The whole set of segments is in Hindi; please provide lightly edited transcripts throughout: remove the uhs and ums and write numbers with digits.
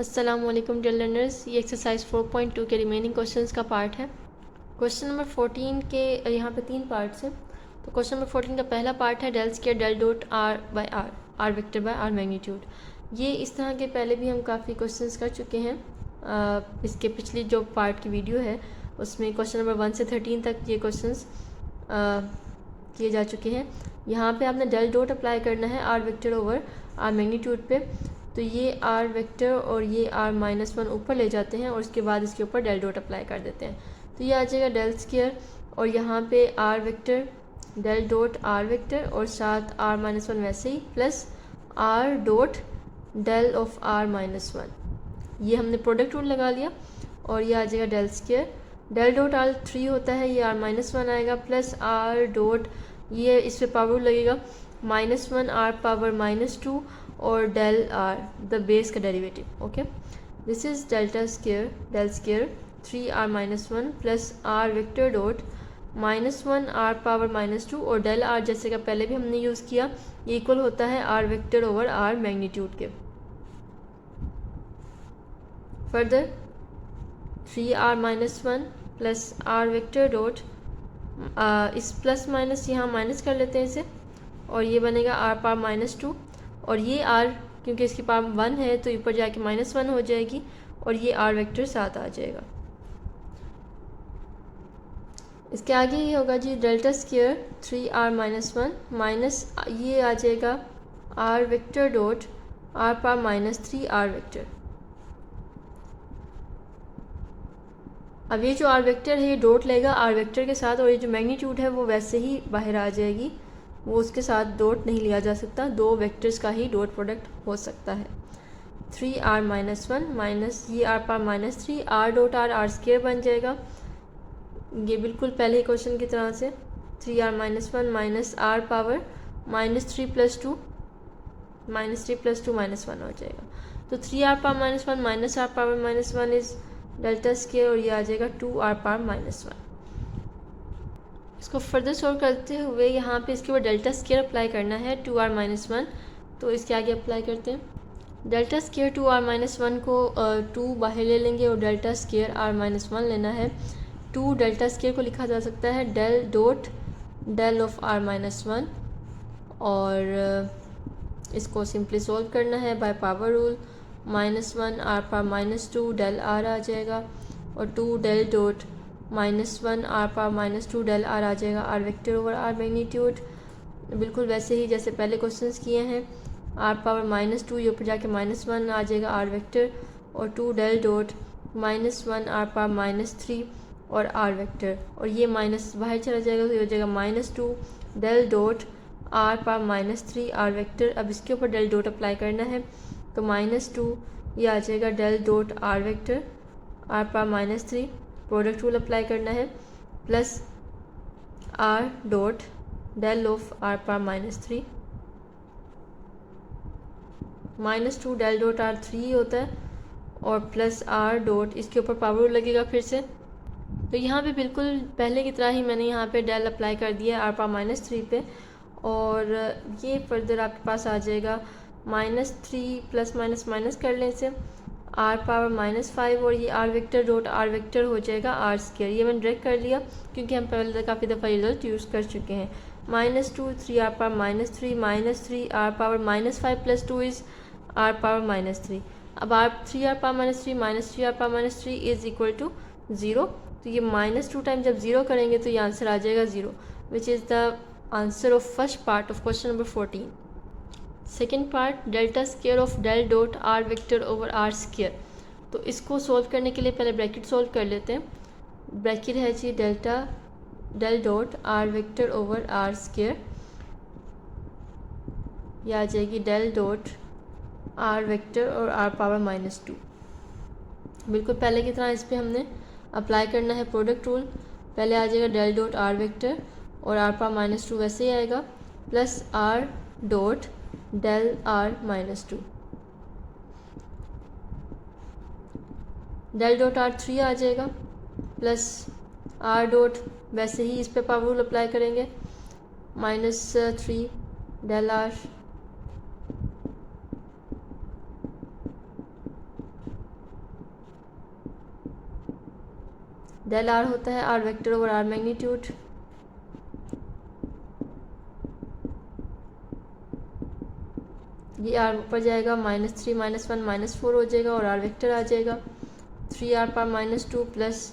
अस्सलाम वालेकुम डियर लर्नर्स, ये एक्सरसाइज 4.2 के रिमेनिंग क्वेश्चंस का पार्ट है। क्वेश्चन नंबर 14 के यहाँ पे 3 पार्ट्स हैं। तो क्वेश्चन नंबर 14 का पहला पार्ट है del square del dot R by R, R vector by R magnitude. ये इस तरह के पहले भी हम काफ़ी क्वेश्चंस कर चुके हैं। इसके पिछली जो पार्ट की वीडियो है उसमें क्वेश्चन नंबर 1 से 13 तक ये क्वेश्चंस किए जा चुके हैं। यहाँ पे आपने डेल डॉट अप्लाई करना है are vector over are magnitude पे। तो ये आर वेक्टर और ये आर -1 ऊपर ले जाते हैं और उसके बाद इसके ऊपर डेल डॉट अप्लाई कर देते हैं। तो ये आ जाएगा डेल स्क्वायर और यहाँ पे r vector del dot are vector और साथ आर -1 वैसे ही plus are dot del of r -1। ये हमने प्रोडक्ट रूल लगा लिया और ये आ जाएगा del square. Del dot are 3 होता है, ये आर -1 आएगा प्लस आर डॉट, ये इस पर पावर लगेगा -1 आर पावर -2 और डेल आर द बेस का derivative. Okay, this is delta square del square 3r -1 plus are vector dot -1 are power -2 और डेल आर जैसे का पहले भी हमने यूज़ किया, ये इक्वल होता है are vector over are magnitude के। Further 3r -1 plus are vector dot, इस प्लस माइनस यहाँ माइनस कर लेते हैं इसे और ये बनेगा आर पावर -2 और ये आर क्योंकि इसकी पावर 1 है तो ऊपर जाके -1 हो जाएगी और ये आर वेक्टर साथ आ जाएगा। इसके आगे ये होगा जी डेल्टा स्क्वायर 3r -1 माइनस ये आ जाएगा are vector dot R power -3 R vector. अब ये जो आर वेक्टर है ये डॉट लेगा आर वेक्टर के साथ और ये जो मैग्नीट्यूड है वो वैसे ही बाहर आ जाएगी, वो उसके साथ डॉट नहीं लिया जा सकता, दो वेक्टर्स का ही डॉट प्रोडक्ट हो सकता है। 3r -1 माइनस ये R power -3 R dot are are square बन जाएगा, ये बिल्कुल पहले ही क्वेश्चन की तरह से 3r -1 minus are power -3 plus 2 -1 हो जाएगा। तो 3r power -1 minus are power -1 is delta square और ये आ जाएगा 2r पावर -1। इसको फर्दर सॉल्व करते हुए यहाँ पे इसके ऊपर डेल्टा स्क्वायर अप्लाई करना है 2r -1। तो इसके आगे अप्लाई करते हैं डेल्टा स्क्वायर 2r -1 को 2 बाहर ले लेंगे और डेल्टा स्क्वायर r -1 लेना है। 2 डेल्टा स्क्वायर को लिखा जा सकता है del dot del of r -1 और इसको सिंपली सॉल्व करना है by power rule. -1 are power -2 del r आ जाएगा और 2 del dot -1 are power -2 del r आ जाएगा are vector over are magnitude, बिल्कुल वैसे ही जैसे पहले क्वेश्चंस किए हैं। आर पावर -2 ये ऊपर जाके -1 आ जाएगा आर वेक्टर और 2 डेल डॉट -1 आर पावर -3 और आर वेक्टर और ये माइनस बाहर चला जाएगा तो ये हो जाएगा -2 del dot R power -3 R vector. अब इसके ऊपर डेल डॉट अप्लाई करना है तो -2 ये आ जाएगा del dot are vector R power -3 product rule apply करना है plus are dot del of R power -3 -2 del dot are 3 होता है और प्लस आर डॉट इसके ऊपर पावर रूल लगेगा फिर से। तो यहाँ पे बिल्कुल पहले की तरह ही मैंने यहाँ पे डेल अप्लाई कर दिया आर पावर -3 पे और ये फर्दर आपके पास आ जाएगा -3 प्लस माइनस कर लें इसे आर पावर -5 और ये R vector dot are vector हो जाएगा आर स्क्वायर। ये मैंने डायरेक्ट कर लिया क्योंकि हम पहले काफ़ी दफ़ा रिजल्ट यूज़ कर चुके हैं। -2 3r power -3 are power -5 plus 2 is R power -3। अब R 3r power -3 power -3 is equal to 0। तो ये -2 टाइम जब 0 करेंगे तो ये आंसर आ जाएगा 0, which is the answer of first part of question number 14। Second part delta square of del dot are vector over r square. तो इसको सॉल्व करने के लिए पहले ब्रैकेट सॉल्व कर लेते हैं। ब्रैकेट है जी delta del dot are vector over r square, यह आ जाएगी डेल डॉट आर वेक्टर और आर पावर -2। बिल्कुल पहले की तरह इस पर हमने अप्लाई करना है प्रोडक्ट रूल। पहले आ जाएगा डेल डॉट आर वेक्टर और आर पावर -2 वैसे ही आएगा plus are dot del r -2 del dot are 3 आ जाएगा प्लस आर डॉट वैसे ही इस पे पावर रूल अप्लाई करेंगे -3 डेल आर डेल आर होता है are vector over are magnitude, ये आर ऊपर जाएगा, -3 -1 -4 हो जाएगा और आर वेक्टर आ जाएगा 3r पावर -2 प्लस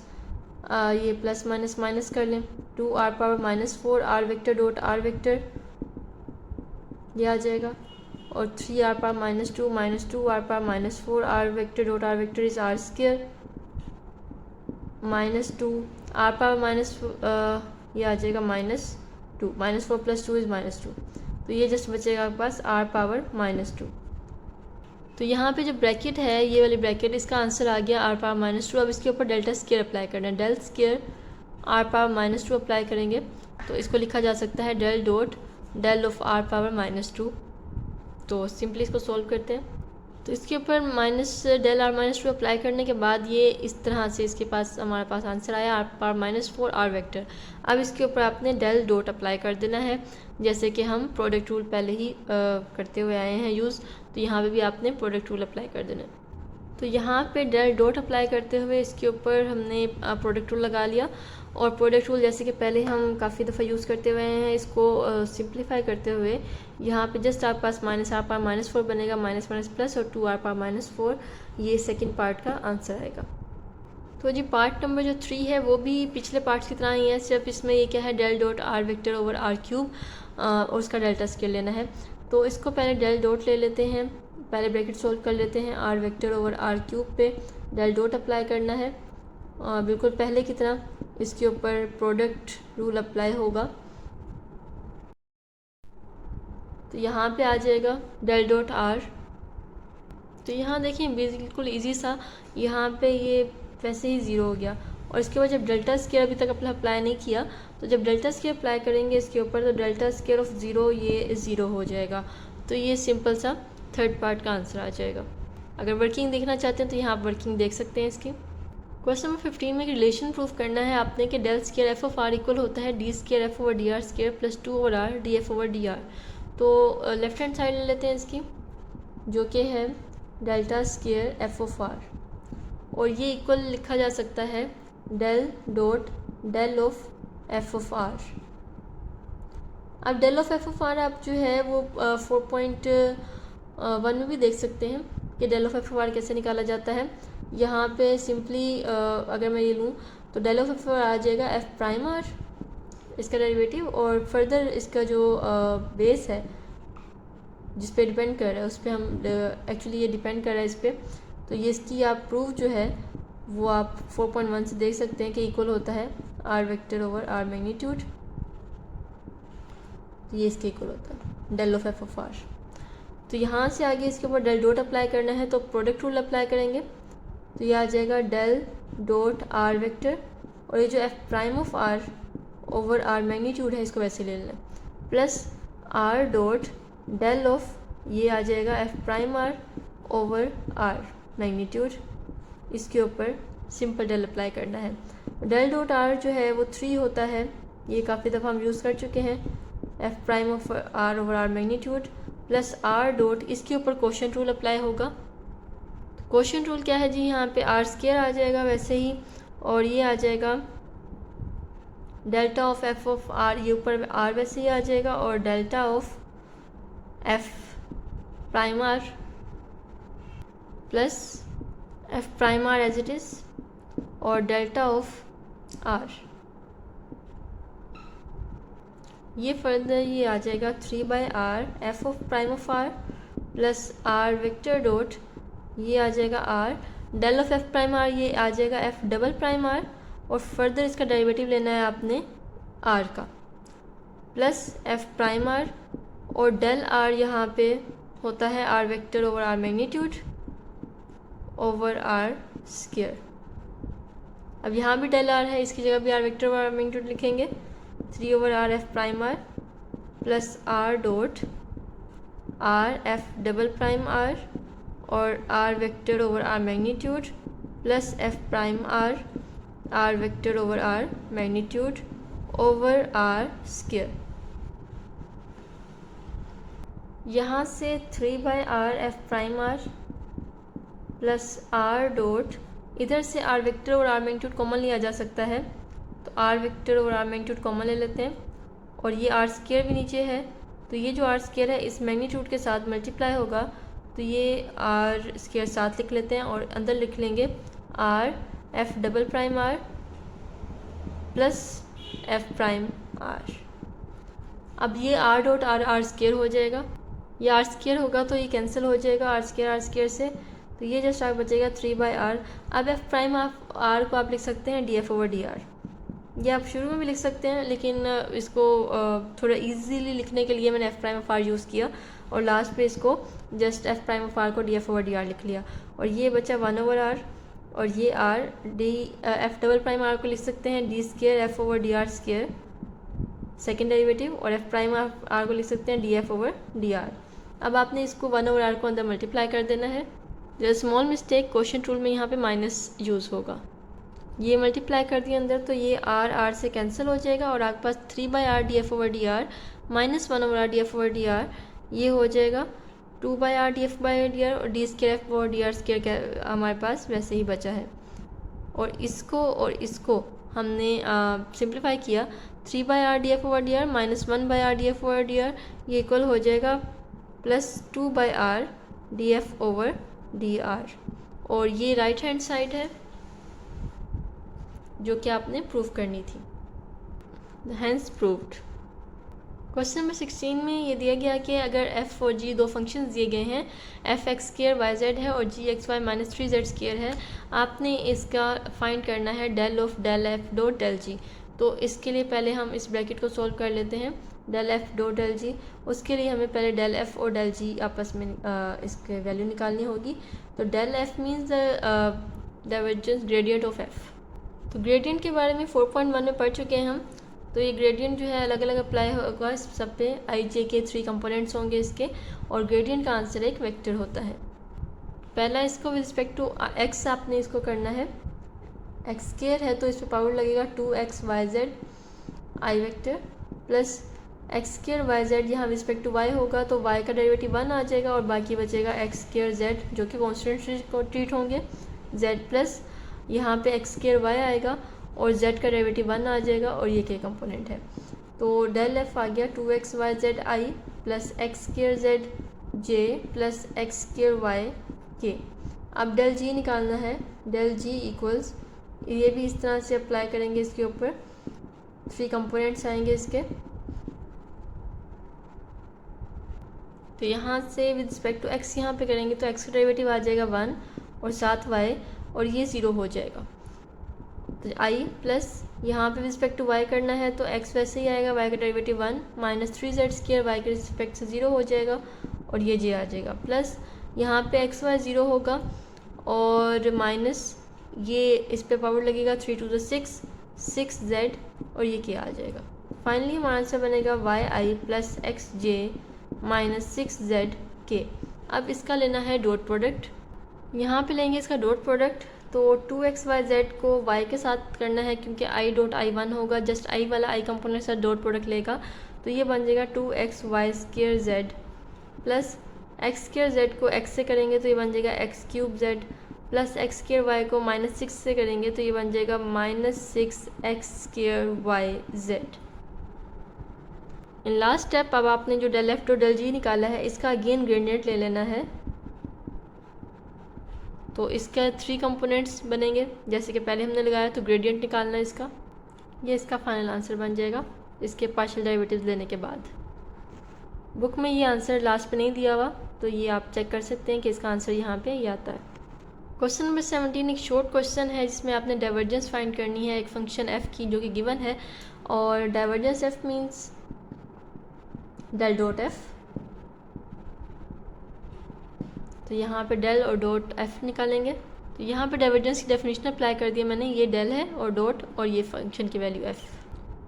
ये प्लस माइनस माइनस कर लें 2r power -4 r vector dot are vector ये आ जाएगा और 3r power -2 -2r power -4 r vector dot are vector is r square -2 r power ये आ जाएगा -2 -4 + 2 इज़ -2, तो ये जस्ट बचेगा आपके पास r पावर -2। तो यहाँ पे जो ब्रैकेट है ये वाली ब्रैकेट, इसका आंसर आ गया r पावर -2। अब इसके ऊपर डेल्टा स्क्वायर अप्लाई करना है, del square r power -2 apply करेंगे तो इसको लिखा जा सकता है del dot del of r power -2। तो सिंपली इसको सॉल्व करते हैं। तो इसके ऊपर डेल r-2 अप्लाई करने के बाद ये इस तरह से इसके पास हमारे पास आंसर आया r पावर -4 r वेक्टर। अब इसके ऊपर आपने डेल डॉट अप्लाई कर देना है, जैसे कि हम प्रोडक्ट रूल पहले ही करते हुए आए हैं यूज़, तो यहाँ पे भी आपने प्रोडक्ट रूल अप्लाई कर देना है। तो यहाँ पे डेल डॉट अप्लाई करते हुए इसके ऊपर हमने प्रोडक्ट रूल लगा लिया और प्रोडक्ट रूल जैसे कि पहले हम काफ़ी दफ़ा यूज़ करते हुए हैं, इसको सिंप्लीफाई करते हुए यहाँ पे जस्ट आपके पास -r पावर -4 बनेगा, माइनस माइनस प्लस और 2r पावर -4, ये सेकंड पार्ट का आंसर आएगा। तो जी पार्ट नंबर जो 3 है वो भी पिछले पार्ट्स की तरह ही है, सिर्फ इसमें ये क्या है del dot are vector over r cube और उसका डेल्टा स्केल लेना है। तो इसको पहले डेल डॉट ले लेते हैं, पहले ब्रैकेट सोल्व कर लेते हैं, r vector over r cube पे डेल डॉट अप्लाई करना है बिल्कुल पहले की तरह, इसके ऊपर प्रोडक्ट रूल अप्लाई होगा। तो यहाँ पे आ जाएगा डेल डॉट आर। तो यहाँ देखिए बिल्कुल इजी सा, यहाँ पे ये वैसे ही ज़ीरो हो गया और इसके बाद जब डेल्टा स्केयर अभी तक अपना अप्लाई नहीं किया, तो जब डेल्टा स्केयर अप्लाई करेंगे इसके ऊपर तो डेल्टा स्केयर ऑफ ज़ीरो ये ज़ीरो हो जाएगा। तो ये सिंपल सा थर्ड पार्ट का आंसर आ जाएगा। अगर वर्किंग देखना चाहते हैं तो यहाँ आप वर्किंग देख सकते हैं इसकी। क्वेश्चन नंबर 15 में रिलेशन प्रूफ करना है आपने कि del square f of r equal होता है d square f over d r square plus 2 over r d f over d r. तो लेफ्ट हैंड साइड ले लेते हैं इसकी, जो कि है delta square f of r, और ये इक्वल लिखा जा सकता है del dot del of f of r. अब del of f of r आप जो है वो 4.1 में भी देख सकते हैं कि del of f of r कैसे निकाला जाता है। यहाँ पे सिंपली अगर मैं ये लूँ तो del of f of r आ जाएगा एफ प्राइम आर, इसका डेरिवेटिव, और फर्दर इसका जो बेस है जिस पे डिपेंड कर रहा है उस पर हम एक्चुअली ये डिपेंड कर रहा है इस पर, तो ये इसकी आप प्रूफ जो है वो आप 4.1 से देख सकते हैं कि इक्वल होता है are vector over are magnitude, तो ये इसके इक्वल होता है del of f of r. तो यहाँ से आगे इसके ऊपर डेल डॉट अप्लाई करना है, तो प्रोडक्ट रूल अप्लाई करेंगे तो ये आ जाएगा डेल डॉट आर वेक्टर, और ये जो f prime of r over are magnitude है इसको वैसे ले लें, plus are dot del of ये आ जाएगा f prime r over are magnitude, इसके ऊपर सिंपल डेल अप्लाई करना है। डेल डॉट आर जो है वो 3 होता है, ये काफ़ी दफ़ा हम यूज़ कर चुके हैं, f prime of r over are magnitude plus are dot, इसके ऊपर क्वोशिएंट रूल अप्लाई होगा। क्वोशिएंट रूल क्या है जी, यहाँ पे आर स्क्वायर आ जाएगा वैसे ही, और ये आ जाएगा delta of f of r, ये ऊपर आर वैसे ही आ जाएगा, और delta of f prime r plus f prime r as it is, और डेल्टा ऑफ आर, ये फर्दर ये आ जाएगा 3/r f of prime of r plus are vector dot, ये आ जाएगा r del of f prime r, ये आ जाएगा एफ डबल प्राइम आर, और फर्दर इसका डेरिवेटिव लेना है आपने आर का, प्लस एफ प्राइम आर, और डेल आर यहाँ पे होता है are vector over are magnitude over r square. अब यहाँ भी डेल आर है, इसकी जगह भी r vector over are magnitude लिखेंगे, 3 over r f prime r plus are dot r f double prime r और r vector over are magnitude plus f prime r vector over are magnitude over r square. यहाँ से 3/r f prime r plus are dot इधर से आर वेक्टर और आर मैग्नीट्यूड कॉमन लिया जा सकता है, तो आर वेक्टर और आर मैग्नीट्यूड कॉमन ले लेते हैं, और ये आर स्क्वायर भी नीचे है, तो ये जो आर स्क्वायर है इस मैग्नीट्यूड के साथ मल्टीप्लाई होगा, तो ये आर स्क्वायर साथ लिख लेते हैं और अंदर लिख लेंगे r f double prime r plus f prime r. अब ये r dot are are square हो जाएगा, ये आर स्क्वायर होगा तो ये कैंसिल हो जाएगा आर स्क्वायर से, तो ये जस्ट आगे बचेगा 3/r। अब एफ प्राइम आर को आप लिख सकते हैं df/dr, ये आप शुरू में भी लिख सकते हैं, लेकिन इसको थोड़ा इजीली लिखने के लिए मैंने f prime of r use किया और लास्ट पे इसको just f prime of r को df/dr लिख लिया, और ये बचा 1/r, और ये r d f double prime r को लिख सकते हैं d square f/dr square second derivative, और एफ प्राइम आर को लिख सकते हैं df/dr। अब आपने इसको 1/r को अंदर मल्टीप्लाई कर देना है। जो स्मॉल मिस्टेक क्वेश्चन रूल में यहाँ पे माइनस यूज़ होगा, ये मल्टीप्लाई कर दिया अंदर, तो ये आर से कैंसिल हो जाएगा और आपके पास 3/r df/dr minus 1/r df/dr, ये हो जाएगा 2/r df/dr, और d स्क्वायर f/dr स्क्वायर हमारे पास वैसे ही बचा है। और इसको हमने सिंप्लीफाई किया, 3/r df/dr minus 1/r df/dr, ये इक्वल हो जाएगा प्लस 2/r df/dr, और ये राइट हैंड साइड है जो कि आपने प्रूव करनी थी। Hence proved. क्वेश्चन नंबर 16 में ये दिया गया कि अगर f और g दो फंक्शंस दिए गए हैं, f x square y z है और g x y minus 3z square है, आपने इसका फाइंड करना है del of del f dot del g। तो इसके लिए पहले हम इस ब्रैकेट को सॉल्व कर लेते हैं, del f dot del g। उसके लिए हमें पहले डेल f और डेल g आपस में इसके वैल्यू निकालनी होगी। तो del f means the divergence gradient of f। तो ग्रेडियंट के बारे में 4.1 में पढ़ चुके हैं हम। तो ये ग्रेडियंट जो है अलग अलग अप्लाई होगा इस सब पे, आई जे के 3 कंपोनेंट्स होंगे इसके, और ग्रेडियंट का आंसर एक वेक्टर होता है। पहला इसको विद रिस्पेक्ट टू x आपने इसको करना है, एक्स स्क्वायर है तो इस पर पावर लगेगा 2x yz i vector plus x square y z, यहाँ रिस्पेक्ट टू y होगा तो y का डेरिवेटिव 1 आ जाएगा और बाकी बचेगा एक्स स्क्वायर z जो कि कॉन्स्टेंट ट्रीट होंगे, z प्लस यहाँ पे एक्स स्क्वायर y आएगा और z का डेरिवेटिव 1 आ जाएगा और ये के कंपोनेंट है। तो डेल f आ गया 2x yz i plus x square z j plus x square y के। अब डेल g निकालना है, डेल g इक्वल्स, ये भी इस तरह से अप्लाई करेंगे इसके ऊपर, 3 कंपोनेंट्स आएंगे इसके। तो यहाँ से विद रिस्पेक्ट टू x यहाँ पे करेंगे तो x का डेरिवेटिव आ जाएगा 1 और साथ y और ये 0 हो जाएगा। तो i प्लस यहाँ पे रिस्पेक्ट टू y करना है तो x वैसे ही आएगा, y का derivative 1 minus 3z square y के रिस्पेक्ट से 0 हो जाएगा और ये j आ जाएगा, प्लस यहाँ पे x y 0 होगा और माइनस ये इस पे पावर लगेगा 3 to the 6z और ये k आ जाएगा। फाइनली हमारा आंसर बनेगा y i plus x J minus 6z के। अब इसका लेना है डॉट प्रोडक्ट, यहाँ पे लेंगे इसका डॉट प्रोडक्ट। तो 2xyz को y के साथ करना है क्योंकि i डॉट आई 1 होगा, जस्ट i वाला i कंपोनेंट से डॉट प्रोडक्ट लेगा तो ये बन जाएगा 2xy square z plus x square z को x से करेंगे तो ये बन जाएगा x cube z plus x square y को माइनस 6 से करेंगे तो ये बन जाएगा minus 6x square y z। In last step अब आपने जो डेल एफ और डेल जी निकाला है इसका अगेन ग्रेडियंट ले लेना है। तो इसका 3 कंपोनेंट्स बनेंगे जैसे कि पहले हमने लगाया, तो ग्रेडियंट निकालना है इसका, ये इसका फाइनल आंसर बन जाएगा इसके पार्शियल डेरिवेटिव्स लेने के बाद। बुक में ये आंसर लास्ट पे नहीं दिया हुआ तो ये आप चेक कर सकते हैं कि इसका आंसर यहाँ पे ये आता है। क्वेश्चन नंबर 17 एक शॉर्ट क्वेश्चन है जिसमें आपने डाइवर्जेंस फाइंड करनी है एक फंक्शन f की जो कि गिवन है, और divergence f means del dot f। तो यहाँ पे डेल और डॉट f निकालेंगे। तो यहाँ पे डाइवर्जेंस की डेफिनेशन अप्लाई कर दिया मैंने, ये डेल है और डॉट और ये फंक्शन की वैल्यू f।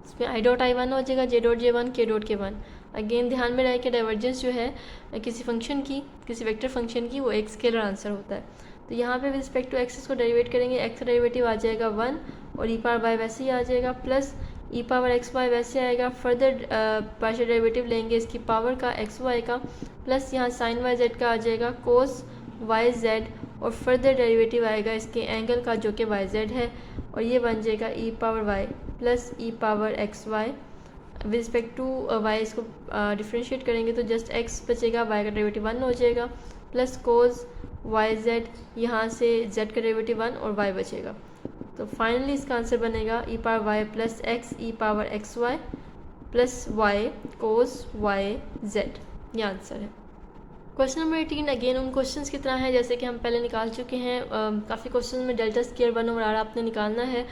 इसमें i डॉट i 1 हो जाएगा, j dot j 1, k dot k 1। Again ध्यान में रहे कि डाइवर्जेंस जो है किसी फंक्शन की, किसी वेक्टर फंक्शन की, वो एक स्केलर आंसर होता है। तो यहाँ पे विद रिस्पेक्ट टू x इसको डेरिवेट करेंगे, x का डेरिवेटिव आ जाएगा 1 और e पावर y वैसे ही आ जाएगा, plus e power x y वैसे आएगा। फर्दर पार्शियल डेरिवेटिव लेंगे इसकी पावर का एक्स वाई का, प्लस यहाँ साइन वाई जेड का आ जाएगा कोस वाई जेड और फर्दर डेरिवेटिव आएगा इसके एंगल का जो कि वाई जेड है, और ये बन जाएगा e power y plus e power x y. With respect to y इसको डिफ्रेंशिएट करेंगे तो जस्ट एक्स बचेगा, वाई का डेरिवेटिव 1 हो जाएगा, प्लस कोज वाई जेड, यहाँ से जेड का डेरिवेटिव 1 और वाई बचेगा। तो फाइनली इसका आंसर बनेगा e power y plus x e power x y plus y cos y z. ये आंसर है। क्वेश्चन नंबर 18 अगेन उन क्वेश्चंस की तरह है जैसे कि हम पहले निकाल चुके हैं। काफ़ी क्वेश्चन में डेल्टा स्क्वायर 1 ओवर आर आपने निकालना है।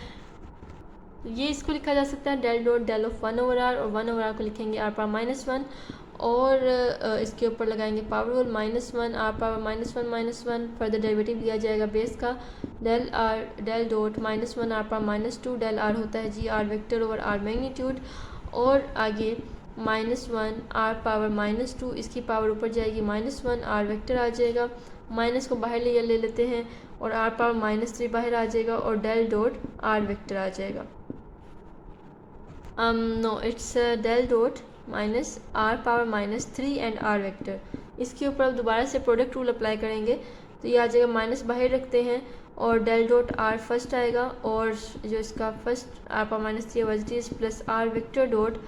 ये इसको लिखा जा सकता है del dot del of 1 over r, और 1 ओवर आर को लिखेंगे आर पावर -1 और इसके ऊपर लगाएंगे power rule -1 are power -1 further derivative दिया जाएगा बेस का del r del dot -1 are power -2 del r होता है जी r vector over are magnitude, और आगे -1 आर पावर -2 इसकी पावर ऊपर जाएगी -1 आर वेक्टर आ जाएगा, माइनस को बाहर ले लेते हैं और आर पावर -3 बाहर आ जाएगा और डेल डॉट आर वेक्टर आ जाएगा। No it's del dot minus are power -3 and r vector. इसके ऊपर अब दोबारा से प्रोडक्ट रूल अप्लाई करेंगे तो ये आ जाएगा, माइनस बाहर रखते हैं और डेल डॉट आर फर्स्ट आएगा, और जो इसका फर्स्ट आर पावर -3 वजटीज plus are vector dot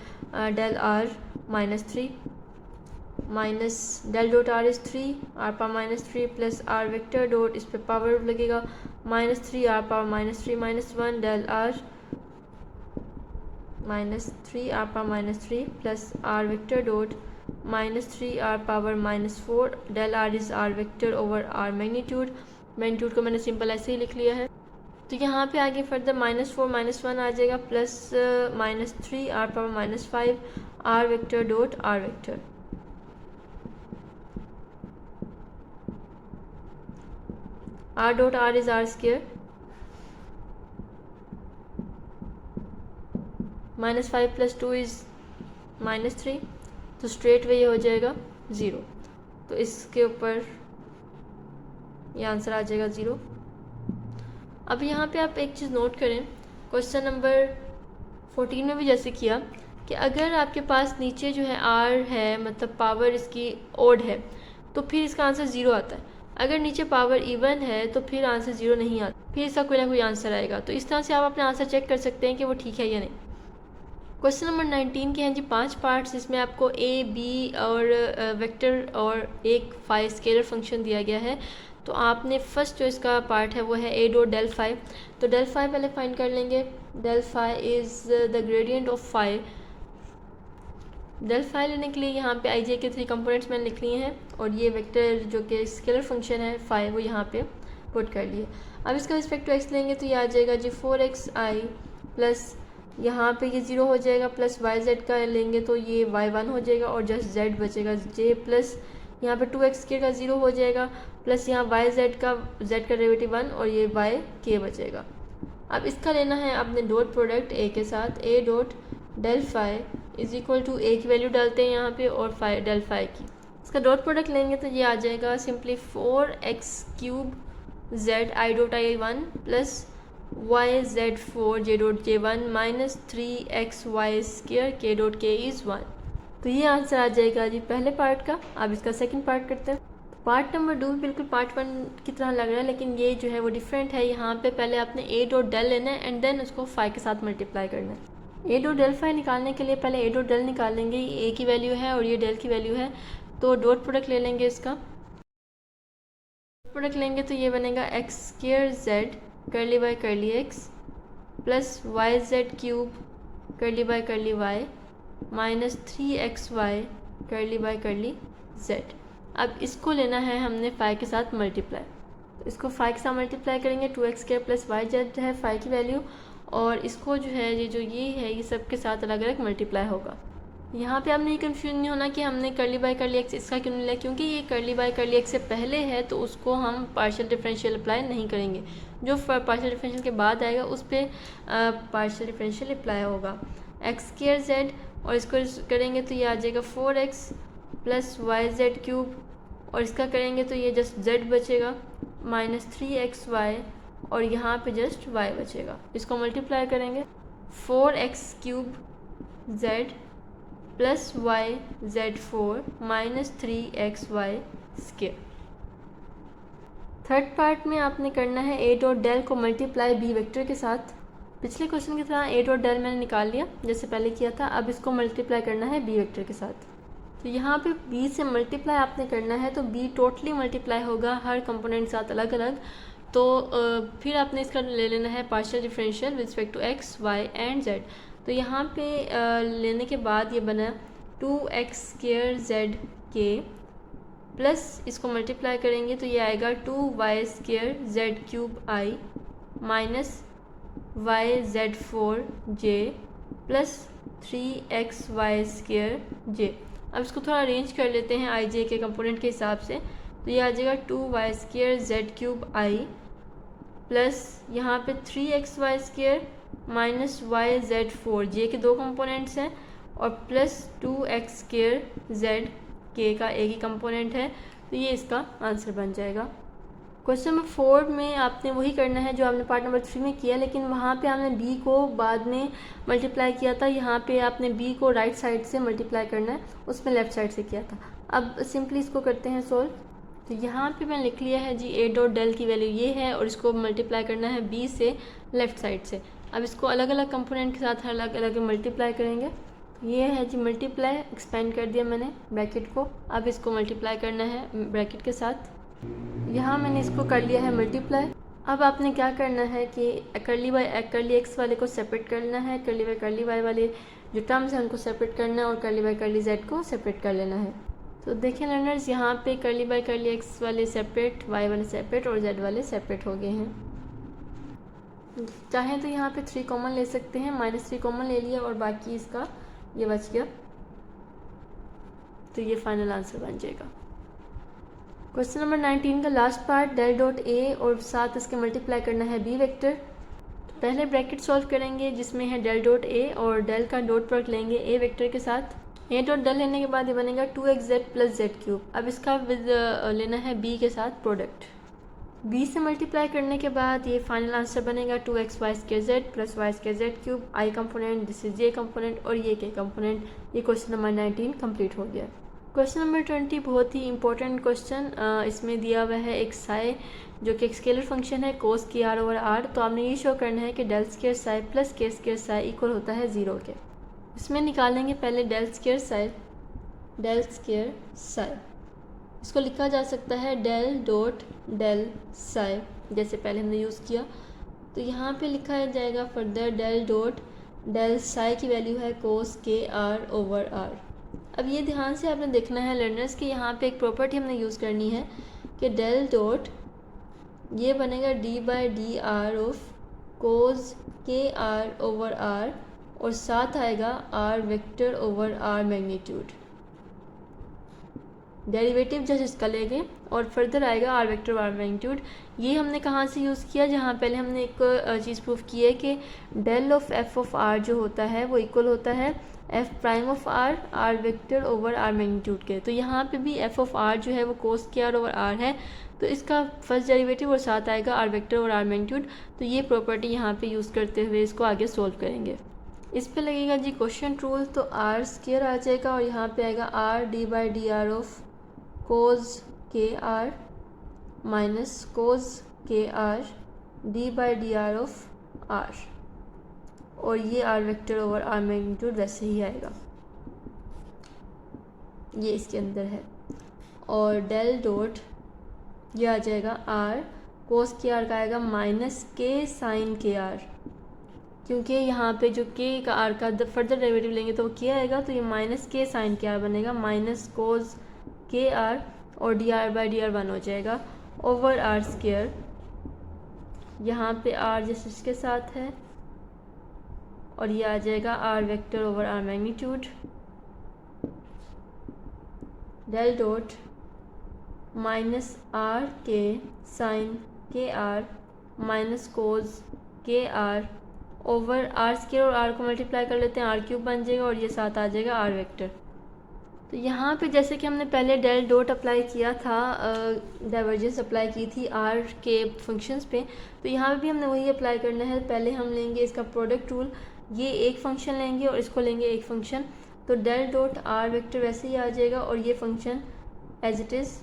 del r -3 minus del dot r is 3 are power -3 plus are vector dot इस पर पावर लगेगा -3 are power -3 -1 del r -3 are power -3 plus are vector dot -3 are power -4 del r is r vector over are magnitude. Magnitude को मैंने सिंपल ऐसे ही लिख लिया है। तो यहाँ पे आगे फर्दर -4 -1 आ जाएगा plus -3 are power -5 r vector dot are vector. R dot r is r square -5 + 2 is -3, तो स्ट्रेट वे ये हो जाएगा 0। तो इसके ऊपर ये आंसर आ जाएगा 0। अब यहाँ पे आप एक चीज़ नोट करें, क्वेश्चन नंबर 14 में भी जैसे किया कि अगर आपके पास नीचे जो है r है, मतलब पावर इसकी ओड है, तो फिर इसका आंसर 0 आता है। अगर नीचे पावर इवन है तो फिर आंसर 0 नहीं आता, फिर इसका कोई ना कोई आंसर आएगा। तो इस तरह से आप अपना आंसर चेक कर सकते हैं कि वो ठीक है या नहीं। क्वेश्चन नंबर 19 के हैं जी 5 पार्ट्स, इसमें आपको ए बी और वेक्टर और एक फाई स्केलर फंक्शन दिया गया है। तो आपने फर्स्ट जो इसका पार्ट है वो है ए डॉट डेल फाई। तो डेल फाई पहले फाइंड कर लेंगे। Del phi is the gradient of phi. Del phi लेने के लिए यहाँ पे आई जे के 3 कंपोनेंट्स मैंने लिख लिए हैं, और ये वेक्टर जो कि स्केलर फंक्शन है फाई वो यहाँ पे पुट कर लिए। अब इसका रिस्पेक्ट टू एक्स लेंगे तो ये आ जाएगा जी 4xi प्लस यहाँ पे ये 0 हो जाएगा, प्लस वाई जेड का लेंगे तो ये y1 हो जाएगा और जस्ट z बचेगा j, प्लस यहाँ पे 2x का 0 हो जाएगा, प्लस यहाँ वाई जेड का z का डेरिवेटिव 1 और ये y k बचेगा। अब इसका लेना है आपने डॉट प्रोडक्ट a के साथ, a dot del phi is equal to a की वैल्यू डालते हैं यहाँ पे और फाई डेल फाई की। इसका डॉट प्रोडक्ट लेंगे तो ये आ जाएगा simply 4x³ z i dot i1 plus y z4 j dot j1 minus 3xy² k dot k is 1। तो ये आंसर आ जाएगा जी पहले पार्ट का। अब इसका सेकंड पार्ट करते हैं। पार्ट नंबर 2 बिल्कुल पार्ट 1 की तरह लग रहा है, लेकिन ये जो है वो डिफरेंट है। यहाँ पे पहले आपने a डॉट डेल लेना है एंड देन उसको फाई के साथ मल्टीप्लाई करना है। a डॉट डेल फाई निकालने के लिए पहले a डॉट डेल निकालेंगे, ये a की वैल्यू है और ये डेल की वैल्यू है। तो डॉट प्रोडक्ट ले लेंगे, इसका प्रोडक्ट लेंगे तो ये बनेगा x² z करली बाय करली x प्लस yz³ करली बाय करली y माइनस 3xy करली बाय करली z। अब इसको लेना है हमने फाई के साथ मल्टीप्लाई। तो इसको फाई के साथ मल्टीप्लाई करेंगे, 2x² प्लस yz है फाई की वैल्यू, और इसको जो है ये जो ये है ये सब के साथ अलग अलग मल्टीप्लाई होगा। यहाँ पे आपने ये कन्फ्यूज नहीं होना कि हमने करली बाय करली एक्स इसका क्यों नहीं लिया, क्योंकि ये करली बाय करली एक्स से पहले है तो उसको हम पार्शियल डिफरेंशियल अप्लाई नहीं करेंगे। जो पार्शियल डिफरेंशियल के बाद आएगा उस पर पार्शियल डिफरेंशियल अप्लाई होगा। x² z और इसको करेंगे तो ये आ जाएगा 4x प्लस yz³ और इसका करेंगे तो ये जस्ट z बचेगा माइनस 3xy और यहाँ पे जस्ट y बचेगा। इसको मल्टीप्लाई करेंगे 4x³ z plus yz4 minus 3xy²। Third part में आपने करना है ए डॉट डेल को मल्टीप्लाई बी वेक्टर के साथ। पिछले क्वेश्चन की तरह ए डॉट डेल मैंने निकाल लिया जैसे पहले किया था, अब इसको मल्टीप्लाई करना है बी वेक्टर के साथ। तो यहाँ पे बी से मल्टीप्लाई आपने करना है तो बी टोटली मल्टीप्लाई होगा हर कंपोनेंट के साथ अलग अलग। तो फिर आपने इसका ले लेना है partial differential with respect to x y and z. तो यहाँ पे लेने के बाद ये बना 2x² z के प्लस इसको मल्टीप्लाई करेंगे तो ये आएगा 2y² z³ i minus yz4j plus 3xy² j। अब इसको थोड़ा अरेंज कर लेते हैं आई जे के कंपोनेंट के हिसाब से। तो ये आ जाएगा 2y² z³ i प्लस यहाँ पे 3xy² माइनस yz4j के दो कंपोनेंट्स हैं और प्लस 2x² z के का एक ही कंपोनेंट है। तो ये इसका आंसर बन जाएगा। क्वेश्चन नंबर 4 में आपने वही करना है जो आपने पार्ट नंबर 3 में किया, लेकिन वहाँ पे आपने b को बाद में मल्टीप्लाई किया था, यहाँ पे आपने b को राइट साइड से मल्टीप्लाई करना है, उसमें लेफ़्ट साइड से किया था। अब सिंपली इसको करते हैं सोल्व। तो यहाँ पे मैंने लिख लिया है जी ए डॉट डेल की वैल्यू ये है और इसको मल्टीप्लाई करना है b से लेफ़्ट साइड से। अब इसको अलग अलग कंपोनेंट के साथ अलग अलग मल्टीप्लाई करेंगे। ये है जी मल्टीप्लाई, एक्सपेंड कर दिया मैंने ब्रैकेट को, अब इसको मल्टीप्लाई करना है ब्रैकेट के साथ। यहाँ मैंने इसको कर लिया है मल्टीप्लाई। अब आपने क्या करना है कि करली एक्स वाले को सेपरेट करना है, करली वाई वाले जो टर्म्स हैं उनको सेपरेट करना है और करली जेड को सेपरेट कर लेना है। तो देखें लर्नर्स, यहाँ पे करली एक्स वाले सेपरेट, वाई वाले सेपरेट और जेड वाले सेपरेट हो गए हैं। चाहें तो यहाँ पे 3 कॉमन ले सकते हैं, -3 कॉमन ले लिया और बाकी इसका ये बच गया। तो ये फाइनल आंसर बन जाएगा। क्वेश्चन नंबर 19 का last part del dot a और साथ इसके मल्टीप्लाई करना है बी वेक्टर। तो पहले ब्रैकेट सॉल्व करेंगे जिसमें है डेल डॉट ए और डेल का डॉट प्रोडक्ट लेंगे ए वेक्टर के साथ। ए डॉट डेल लेने के बाद ये बनेगा 2xz प्लस z³। अब इसका विद लेना है बी के साथ प्रोडक्ट। बी से मल्टीप्लाई करने के बाद ये फाइनल आंसर बनेगा 2xy² plus y² z³ I component, this is J component और ये के कंपोनेंट। ये क्वेश्चन नंबर 19 कंप्लीट हो गया। क्वेश्चन नंबर 20 बहुत ही इंपॉर्टेंट क्वेश्चन। इसमें दिया हुआ है एक साई जो कि एक स्केलर फंक्शन है cos k r over r। तो आपने ये शो करना है कि del square psi plus k square psi equal होता है 0 के। इसमें निकालेंगे पहले डेल स्क्वायर साई। इसको लिखा जा सकता है डेल डॉट डेल साई जैसे पहले हमने यूज़ किया। तो यहाँ पे लिखा जाएगा further del dot del psi की वैल्यू है cos k r over r। अब ये ध्यान से आपने देखना है लर्नर्स कि यहाँ पे एक प्रॉपर्टी हमने यूज़ करनी है कि डेल डॉट ये बनेगा d/dr of cos k r over r और साथ आएगा r vector over r magnitude. Derivative just इसका लेंगे और फर्दर आएगा r वेक्टर r मैग्नीट्यूड। ये हमने कहाँ से यूज़ किया, जहाँ पहले हमने एक चीज़ प्रूफ की है कि del of f of r जो होता है वो इक्वल होता है f prime of r vector over r magnitude के। तो यहाँ पे भी f ऑफ r जो है वो cos k r over r है, तो इसका फर्स्ट डेरिवेटिव और साथ आएगा r वेक्टर और r मैग्नीट्यूड। तो ये प्रॉपर्टी यहाँ पे यूज़ करते हुए इसको आगे सोल्व करेंगे। इस पे लगेगा जी क्वेश्चन रूल, तो r स्क्वायर आ जाएगा और यहाँ पे आएगा r d/dr of cos k r minus cos k r d/dr of r और ये r vector over r magnitude वैसे ही आएगा, ये इसके अंदर है। और डेल डॉट ये आ जाएगा r cos k r का आएगा minus k sine k r, क्योंकि यहाँ पे जो k का r का फर्दर डेरिवेटिव लेंगे तो वो k आएगा, तो ये minus k sine k r बनेगा माइनस cos k r और dr/dr 1 हो जाएगा ओवर r स्क्वायर। यहाँ पे r जैसे इसके साथ है और ये आ जाएगा r vector over r magnitude. Del dot minus r के sine k r minus cos k r over r square और r को मल्टीप्लाई कर लेते हैं r³ बन जाएगा और ये साथ आ जाएगा r वेक्टर। तो यहाँ पे जैसे कि हमने पहले डेल डॉट अप्लाई किया था, डाइवर्जेंस अप्लाई की थी r के फंक्शंस पे, तो यहाँ पे भी हमने वही अप्लाई करना है। पहले हम लेंगे इसका प्रोडक्ट रूल, ये एक फंक्शन लेंगे और इसको लेंगे एक फंक्शन, तो डेल डॉट r वेक्टर वैसे ही आ जाएगा और ये फंक्शन एज इट इज़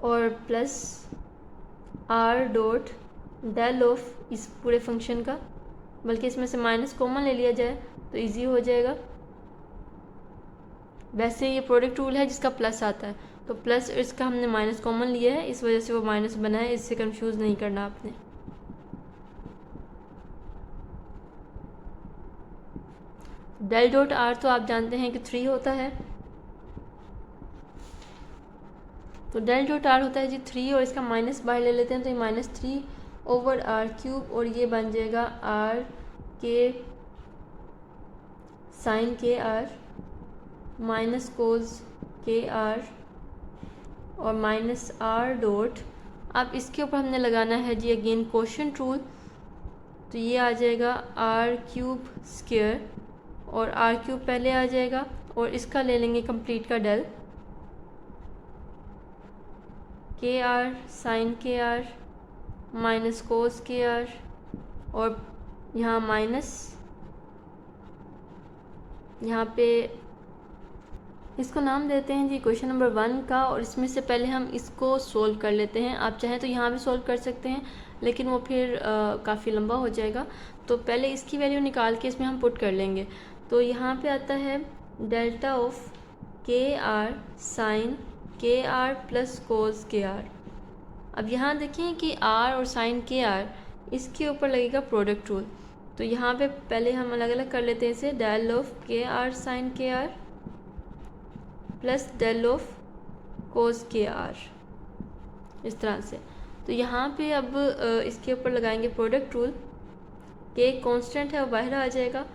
और plus are dot del of इस पूरे फंक्शन का, बल्कि इसमें से माइनस कॉमन ले लिया जाए तो इजी हो जाएगा। वैसे ये प्रोडक्ट रूल है जिसका प्लस आता है, तो प्लस इसका हमने माइनस कॉमन लिया है, इस वजह से वो माइनस बना है, इससे कंफ्यूज नहीं करना आपने। डेल डॉट आर तो आप जानते हैं कि 3 होता है, तो डेल डॉट आर होता है जी 3 और इसका माइनस बाहर ले लेते हैं तो ये -3 ओवर आर क्यूब और ये बन जाएगा आर के sine k r minus cos के आर और माइनस आर डॉट। अब इसके ऊपर हमने लगाना है जी अगेन कोशेंट रूल, तो ये आ जाएगा आर क्यूब स्क्वायर और आर क्यूब पहले आ जाएगा और इसका ले लेंगे कंप्लीट का डेल के r sine k r minus cos k r और यहाँ माइनस, यहाँ पे इसको नाम देते हैं जी क्वेश्चन नंबर 1 का, और इसमें से पहले हम इसको सोल्व कर लेते हैं। आप चाहें तो यहाँ भी सोल्व कर सकते हैं लेकिन वो फिर काफ़ी लंबा हो जाएगा, तो पहले इसकी वैल्यू निकाल के इसमें हम पुट कर लेंगे। तो यहाँ पे आता है delta of k r sine k r plus cos k r. अब यहाँ देखें कि आर और साइन के आर इसके ऊपर लगेगा प्रोडक्ट रूल, तो यहाँ पे पहले हम अलग अलग कर लेते हैं इसे, del of k r sine k r plus del of cos k r, इस तरह से। तो यहाँ पे अब इसके ऊपर लगाएंगे प्रोडक्ट रूल, के कांस्टेंट है वो बाहर आ जाएगा,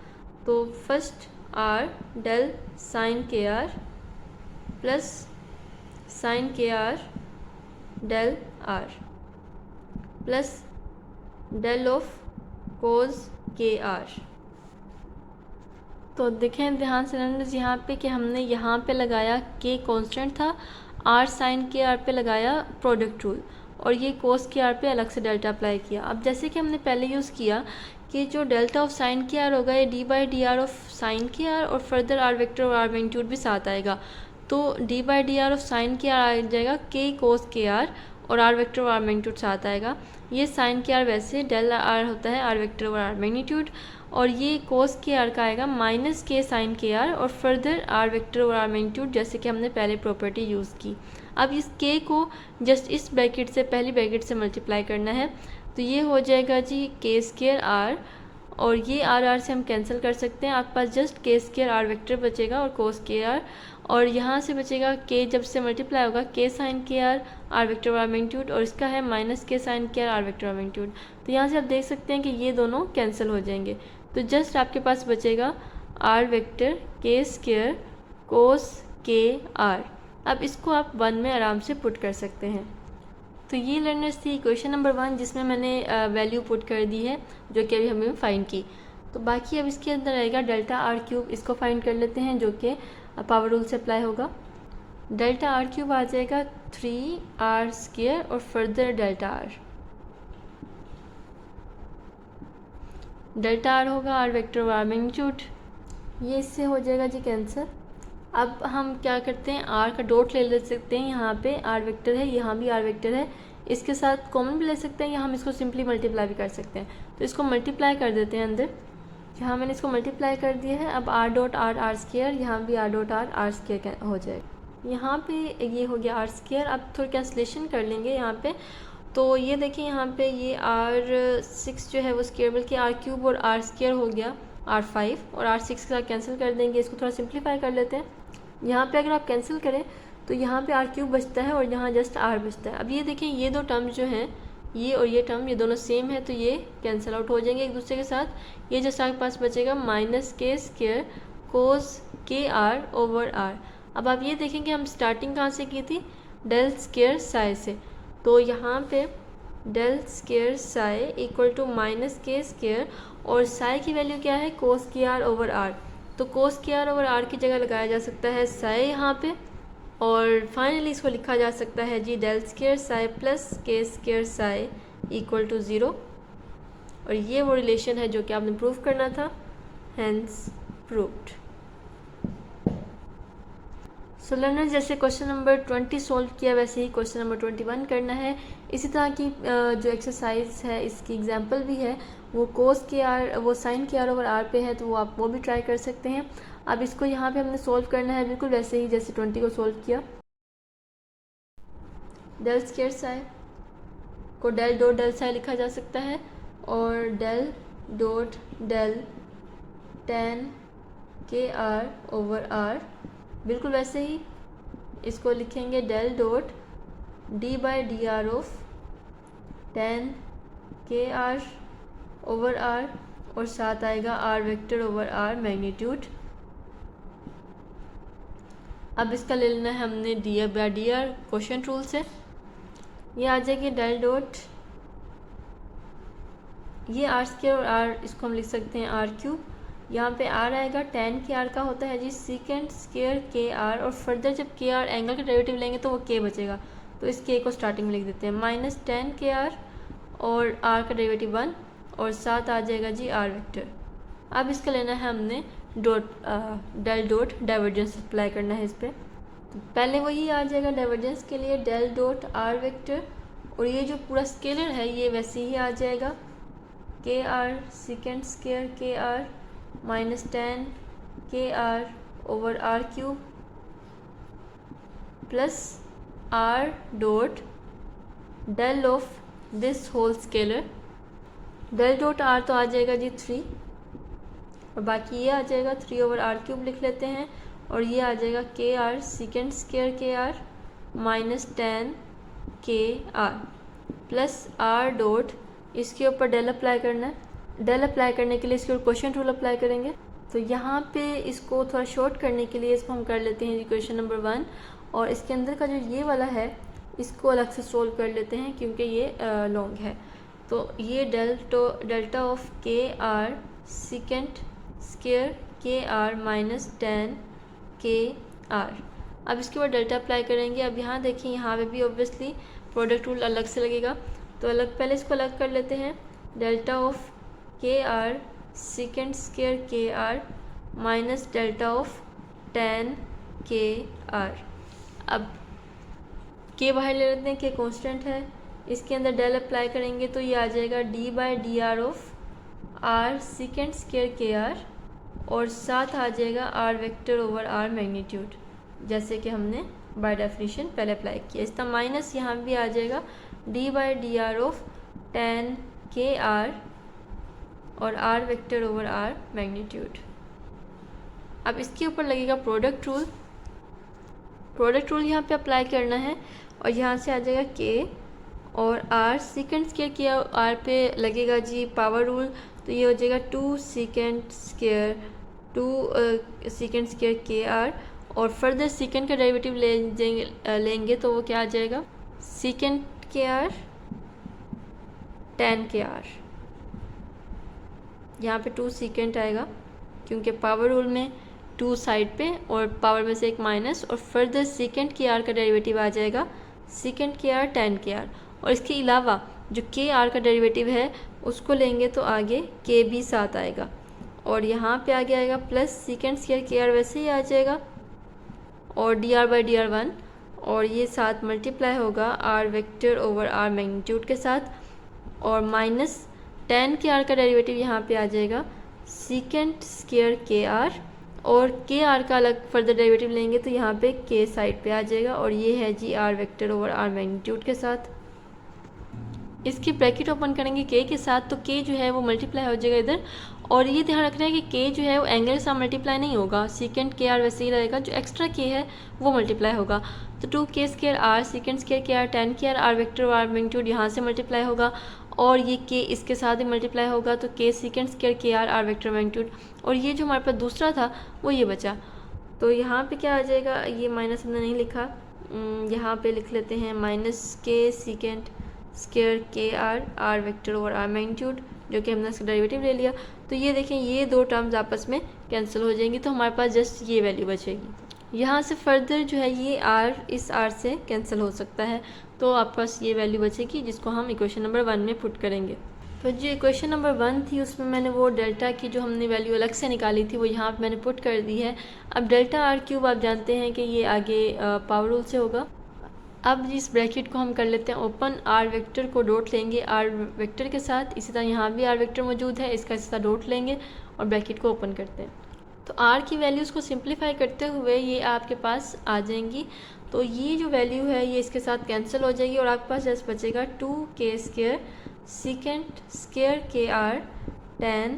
तो first r del sine k r plus sine k r del r plus del of cos k r. तो देखें ध्यान से लर्नर्स यहाँ पे कि हमने यहाँ पे लगाया के कांस्टेंट था, आर साइन के आर पे लगाया प्रोडक्ट रूल और ये कोस के आर पे अलग से डेल्टा अप्लाई किया। अब जैसे कि हमने पहले यूज़ किया कि जो delta of sine k are होगा ये D by d r of sine k r और फर्दर आर वेक्टर और आर मैग्नीट्यूड भी साथ आएगा, तो D by d r of sine k are आ जाएगा के कोस के आर और आर वेक्टर और आर मैग्नीट्यूड साथ आएगा। ये साइन के आर वैसे डेल आर होता है आर वेक्टर और आर मैग्नीट्यूड, और ये कोस के आर का आएगा माइनस के साइन के आर और फर्दर आर वेक्टर और आर मैग्नीट्यूड, जैसे कि हमने पहले प्रॉपर्टी यूज़ की। अब इस के को जस्ट इस ब्रैकेट से पहली ब्रैकेट से मल्टीप्लाई करना है, तो ये हो जाएगा जी के स्क्वायर आर और ये आर आर से हम कैंसिल कर सकते हैं, आपके पास जस्ट के स्क्वायर आर वेक्टर बचेगा और कोस के आर, और यहाँ से बचेगा के जब से मल्टीप्लाई होगा के sine k are vector are magnitude और इसका है माइनस के sine k are vector are magnitude. तो यहाँ से आप देख सकते हैं कि ये दोनों कैंसिल हो जाएंगे, तो जस्ट आपके पास बचेगा आर वेक्टर के स्क्वायर कोस के आर। अब इसको आप 1 में आराम से पुट कर सकते हैं। तो ये लर्नर्स थी क्वेश्चन नंबर 1 जिसमें मैंने वैल्यू पुट कर दी है जो कि अभी हमें फाइंड की। तो बाकी अब इसके अंदर आएगा डेल्टा आर क्यूब, इसको फाइंड कर लेते हैं जो कि पावर रूल से अप्लाई होगा। डेल्टा आर क्यूब आ जाएगा 3r स्क्वायर और further delta R, delta R होगा आर वेक्टर और आर मैग्नीट्यूड, ये इससे हो जाएगा जी कैंसिल। अब हम क्या करते हैं आर का डॉट ले सकते हैं, यहाँ पे आर वेक्टर है यहाँ भी आर वेक्टर है, इसके साथ कॉमन भी ले सकते हैं या हम इसको सिंपली मल्टीप्लाई भी कर सकते हैं। तो इसको मल्टीप्लाई कर देते हैं अंदर, यहाँ मैंने इसको मल्टीप्लाई कर दिया है। अब आर डॉट आर स्क्वायर, यहाँ भी आर डॉट आर स्क्वायर हो जाएगा, यहाँ पे ये हो गया आर स्क्वायर। अब थोड़ी कैंसलेशन कर लेंगे यहाँ पे, तो ये देखिए यहाँ पे ये R6 जो है वो स्क्वायर, बल्कि आर क्यूब और आर स्क्वायर हो गया R5 और R6 के साथ कैंसिल कर देंगे, इसको थोड़ा सिंप्लीफाई कर लेते हैं। यहाँ पे अगर आप कैंसिल करें तो यहाँ पे आर क्यूब बचता है और यहाँ जस्ट आर बचता है। अब ये देखें ये दो टर्म जो हैं ये और ये टर्म ये दोनों सेम है, तो ये कैंसिल आउट हो जाएंगे एक दूसरे के साथ। ये जस्ट आपके पास बचेगा minus k square cos k r over are. अब आप ये देखेंगे हम स्टार्टिंग कहाँ से की थी, डेल स्क्वायर साई से, तो यहाँ पे del square psi equal to minus k square और साई की वैल्यू क्या है कोस के आर ओवर आर, तो कोस के आर ओवर आर की जगह लगाया जा सकता है साई यहाँ पे, और फाइनली इसको लिखा जा सकता है जी डेल स्क्वायर साई प्लस के स्क्वायर साई इक्वल टू 0, और ये वो रिलेशन है जो कि आपने प्रूव करना था, हेंस प्रूव्ड। सो लर्नर्स, जैसे क्वेश्चन नंबर 20 सॉल्व किया वैसे ही क्वेश्चन नंबर 21 करना है। इसी तरह की जो एक्सरसाइज है इसकी एग्जांपल भी है, वो कोस के आर, वो sign k r over are पे है, तो वो आप वो भी ट्राई कर सकते हैं। अब इसको यहाँ पे हमने सॉल्व करना है बिल्कुल वैसे ही जैसे 20 को सॉल्व किया। डेल स्क्वायर साई को डेल डॉट डेल साई लिखा जा सकता है, और del dot del tan k r over r बिल्कुल वैसे ही इसको लिखेंगे del dot d by d r of tan k r over r, और साथ आएगा r vector over are magnitude. अब इसका ले लेना है हमने d r by d r quotient rule से। ये आ जाएगी डेल डॉट, ये आर स्क्वायर और आर, इसको हम लिख सकते हैं आर क्यूब। यहाँ पे आर आएगा टेन के आर का होता है जी सीकेंट स्क्वायर के आर, और फर्दर जब के आर एंगल का डेरिवेटिव लेंगे तो वो के बचेगा, तो इस के को स्टार्टिंग में लिख देते हैं माइनस टेन के आर और आर का डेरिवेटिव 1, और साथ आ जाएगा जी आर वेक्टर। अब इसका लेना है हमने डेल डॉट डाइवर्जेंस अप्लाई करना है इस पर। तो पहले वही आ जाएगा डाइवर्जेंस के लिए डेल डॉट आर वेक्टर, और ये जो पूरा स्केलर है ये वैसे ही आ जाएगा k r secant square k r minus tan k r over r cube plus are dot del of this whole scalar. Del dot r तो आ जाएगा जी 3, और बाकी ये आ जाएगा 3 ओवर आर क्यूब लिख लेते हैं, और ये आ जाएगा k r secant square k r minus tan k r plus are dot, इसके ऊपर डेल अप्लाई करना है। डेल अप्लाई करने के लिए इसके ऊपर क्वोशिएंट रूल अप्लाई करेंगे। तो यहाँ पे इसको थोड़ा शॉर्ट करने के लिए इसको हम कर लेते हैं इक्वेशन नंबर 1, और इसके अंदर का जो ये वाला है इसको अलग से सोल्व कर लेते हैं क्योंकि ये लॉन्ग है। तो ये delta of k r secant square k r minus tan k r. अब इसके बाद डेल्टा अप्लाई करेंगे। अब यहाँ देखिए, यहाँ पे भी ऑब्वियसली प्रोडक्ट रूल अलग से लगेगा, तो अलग पहले इसको अलग कर लेते हैं। Delta of k r secant square k r minus delta of tan k r. अब के बाहर ले लेते हैं, के कांस्टेंट है, इसके अंदर डेल अप्लाई करेंगे तो ये आ जाएगा d by d r of r secant square k r, और साथ आ जाएगा are vector over are magnitude, जैसे कि हमने बाय डेफिनेशन पहले अप्लाई किया। इसका माइनस यहाँ भी आ जाएगा d by d r of tan k r और r vector over are magnitude. अब इसके ऊपर लगेगा प्रोडक्ट रूल। प्रोडक्ट रूल यहाँ पे अप्लाई करना है, और यहाँ से आ जाएगा के और are secant square k are पे लगेगा जी पावर रूल, तो ये हो जाएगा 2 सीकेंट स्क्वायर के आर, और फर्दर सीकेंट का डेरिवेटिव लेंगे तो वो क्या आ जाएगा सीकेंट के आर टेन के आर। यहाँ पे 2 सीकेंट आएगा क्योंकि पावर रूल में 2 साइड पे और पावर में से एक माइनस, और फर्दर सीकेंट के आर का डेरिवेटिव आ जाएगा सीकेंट के आर टेन के आर, और इसके अलावा जो के आर का डेरिवेटिव है उसको लेंगे तो आगे के भी साथ आएगा, और यहाँ पे आगे आएगा plus secant square k r वैसे ही आ जाएगा, और d r by d r 1, और ये साथ मल्टीप्लाई होगा r vector over are magnitude के साथ, और माइनस टेन के आर का डेरिवेटिव यहाँ पे आ जाएगा सीकेंट स्क्वायर के आर, और के आर का अलग फर्दर डेरिवेटिव लेंगे तो यहाँ पे के साइड पे आ जाएगा, और ये है जी r vector over are magnitude के साथ। इसकी ब्रैकेट ओपन करेंगे के साथ, तो के जो है वो मल्टीप्लाई हो जाएगा इधर, और ये ध्यान रखना है कि के जो है वो एंगल के साथ मल्टीप्लाई नहीं होगा, सीकेंट के आर वैसे ही रहेगा, जो एक्स्ट्रा के है वो मल्टीप्लाई होगा। तो 2 के square are secant square k are ten k are vector और आर मैग्नीट्यूड यहाँ से मल्टीप्लाई होगा, और ये के इसके साथ ही मल्टीप्लाई होगा, तो के secant square k are vector magnitude, और ये जो हमारे पास दूसरा था वो ये बचा। तो यहाँ पे क्या आ जाएगा, ये माइनस हमने नहीं लिखा, यहाँ पे लिख लेते हैं माइनस के secant square k are vector और आर मैग्नीट्यूड, जो कि हमने इसका डेरिवेटिव ले लिया। तो ये देखें, ये 2 टर्म्स आपस में कैंसिल हो जाएंगी, तो हमारे पास जस्ट ये वैल्यू बचेगी। यहाँ से फर्दर जो है ये आर इस आर से कैंसिल हो सकता है, तो आपके पास ये वैल्यू बचेगी जिसको हम इक्वेशन नंबर 1 में पुट करेंगे। तो जो क्वेश्चन नंबर 1 थी उसमें मैंने वो डेल्टा की जो हमने वैल्यू अलग से निकाली थी वो यहाँ पे मैंने पुट कर दी है। अब डेल्टा आर क्यूब आप जानते हैं कि ये आगे पावर रूल से होगा। अब इस ब्रैकेट को हम कर लेते हैं ओपन, आर वेक्टर को डॉट लेंगे आर वेक्टर के साथ, इसी तरह यहाँ भी आर वेक्टर मौजूद है, इसका इसी तरह डॉट लेंगे और ब्रैकेट को ओपन करते हैं। तो आर की वैल्यूज़ को सिंप्लीफाई करते हुए ये आपके पास आ जाएंगी। तो ये जो वैल्यू है ये इसके साथ कैंसिल हो जाएगी और आपके पास जस्ट बचेगा 2k² second square k are ten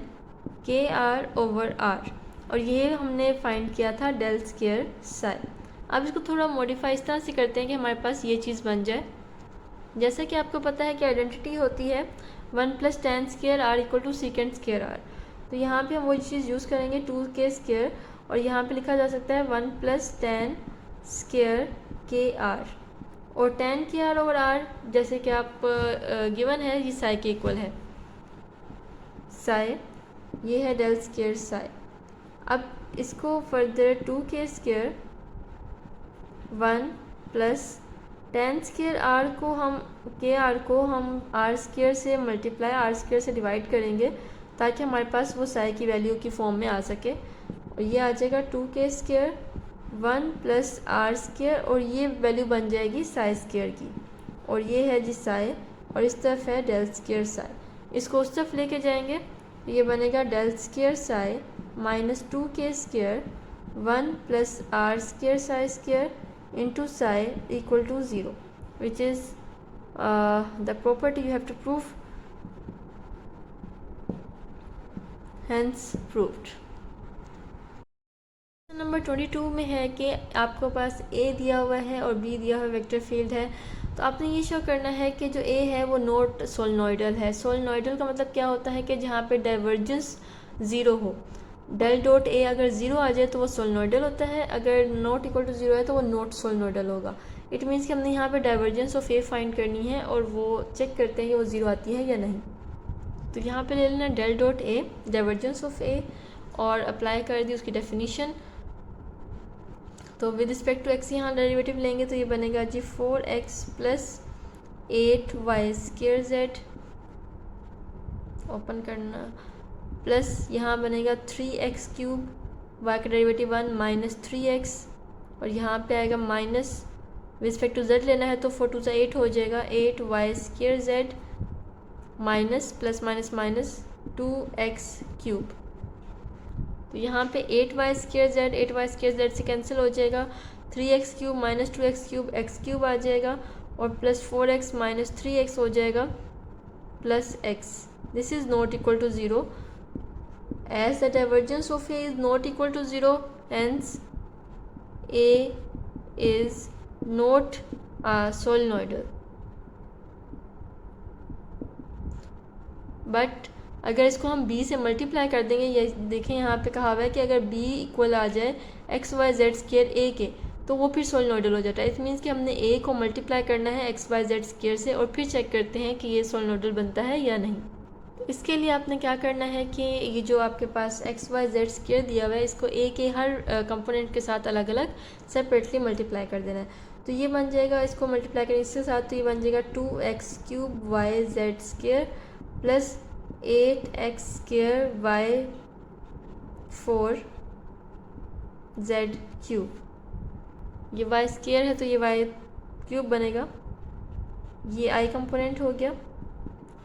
k r over r, और ये हमने फाइंड किया था डेल स्क्वायर साई। अब इसको थोड़ा मॉडिफाई इस तरह से करते हैं कि हमारे पास ये चीज़ बन जाए। जैसे कि आपको पता है कि आइडेंटिटी होती है 1 + tan square r equal to second square r. तो यहाँ पे हम वही चीज़ यूज़ करेंगे 2k² और यहाँ पे लिखा जा सकता है 1 + tan स्क्वायर के आर, और tan के आर ओवर आर जैसे कि आप गिवन है ये साई के इक्वल है, साई ये है डेल स्क्वायर साई। अब इसको further 2k² 1 + tan square are को हम के आर को हम आर स्क्वायर से मल्टीप्लाई आर स्क्वायर से डिवाइड करेंगे ताकि हमारे पास वो साई की वैल्यू की फॉर्म में आ सके, और ये आ जाएगा 2k² 1 + आर स्क्वायर, और ये वैल्यू बन जाएगी साई स्क्वायर की, और ये है जी साई और इस तरफ है डेल स्क्वायर साई। इसको उस तरफ लेके जाएंगे तो ये बनेगा del square psi minus 2k² 1 + r square psi square into psi equal to 0, which is the property you have to prove, hence proved। Number 22 में है कि आपके पास A दिया हुआ है और B दिया हुआ वेक्टर फील्ड है। तो आपने ये शो करना है कि जो A है वो नॉट सोलेनोइडल है। सोलेनोइडल का मतलब क्या होता है कि जहाँ पे डाइवर्जेंस ज़ीरो हो। डेल डॉट ए अगर ज़ीरो आ जाए तो वो सोलेनोइडल होता है, अगर नॉट इक्वल टू ज़ीरो है तो वो नॉट सोलेनोइडल होगा। इट मीन्स कि हमने यहाँ पे डाइवर्जेंस ऑफ ए फाइंड करनी है और वो चेक करते हैं कि वो ज़ीरो आती है या नहीं। तो यहाँ पे ले लेना del dot a divergence of a और अप्लाई कर दी उसकी डेफिनीशन। तो विद रिस्पेक्ट टू एक्स यहाँ डेरिवेटिव लेंगे तो ये बनेगा जी 4x + 8y² z, ओपन करना, प्लस यहाँ बनेगा 3x³ y का डेरिवेटिव 1 माइनस 3x, और यहाँ पे आएगा minus with respect to z लेना है तो 4 × 2 = 8 हो जाएगा 8y² z minus plus minus minus 2x³। तो यहाँ पे 8y² z 8y² z से कैंसिल हो जाएगा, 3x³ माइनस 2x³ x³ आ जाएगा और प्लस 4x माइनस 3x हो जाएगा plus x। This is not equal to 0 as the divergence of A is not equal to 0, hence A is not solenoidal। But अगर इसको हम B से मल्टीप्लाई कर देंगे, ये देखें यहाँ पे कहा हुआ है कि अगर B इक्वल आ जाए XYZ² A के तो वो फिर सोलेनोइडल हो जाता है। इट मीन्स कि हमने A को मल्टीप्लाई करना है XYZ² से और फिर चेक करते हैं कि ये सोलेनोइडल बनता है या नहीं। इसके लिए आपने क्या करना है कि ये जो आपके पास XYZ² दिया हुआ है इसको A के हर कंपोनेंट के साथ अलग अलग सेपरेटली मल्टीप्लाई कर देना है। तो ये बन जाएगा, इसको मल्टीप्लाई करें इसके साथ तो ये बन जाएगा 2x³ yz² plus 8x² y4 z³। ये y² है तो ये y³ बनेगा, ये i कंपोनेंट हो गया।